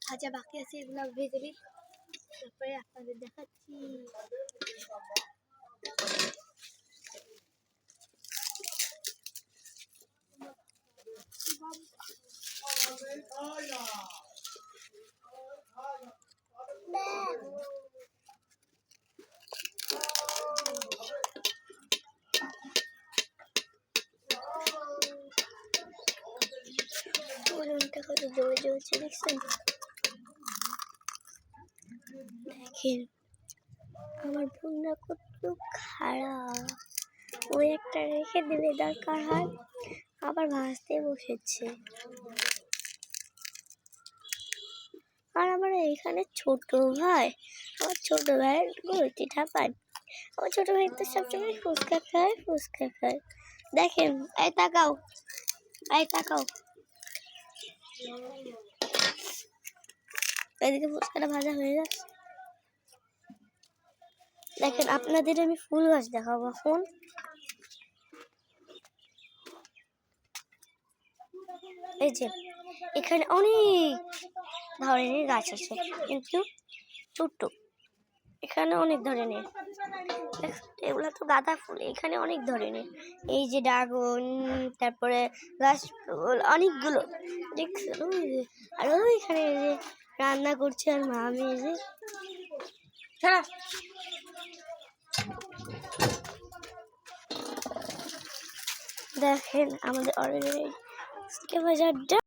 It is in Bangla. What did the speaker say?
ভাজা বাকি আছে, এগুলো ভেজে দিই, তারপরে আপনাদের দেখাচ্ছি। কত জোরে জ্বলছে দেখছেন? দেখেন আমার বোনরা কত খারাপ, ওই একটা রেখে দিলে দরকার হয় আবার ভাজতে বসেছে। আর আমার এখানে ছোট ভাই, আমার ছোট ভাইয়ের গলতিটা পায়। আমার ছোট ভাই তো সবসময় ফুচকা খায়। দেখেন, এই তাকাও, এদিকে ফুচকাটা ভাজা হয়ে যাচ্ছে। দেখেন আপনাদের আমি ফুল গাছ দেখাবো এখন। এই যে এখানে অনেক ধরনের গাছ আছে, কিন্তু ছোট্ট। এখানে অনেক ধরনের, এগুলো তো গাঁদা ফুল, এখানে অনেক ধরনের। এই যে ড্রাগন, তারপরে গাছ ফুল অনেকগুলো দেখছেন। আর এখানে যে রান্না করছে আর মা মেয়ে যে দেখেন আমাদের অরেঞ্জ বাজারটা।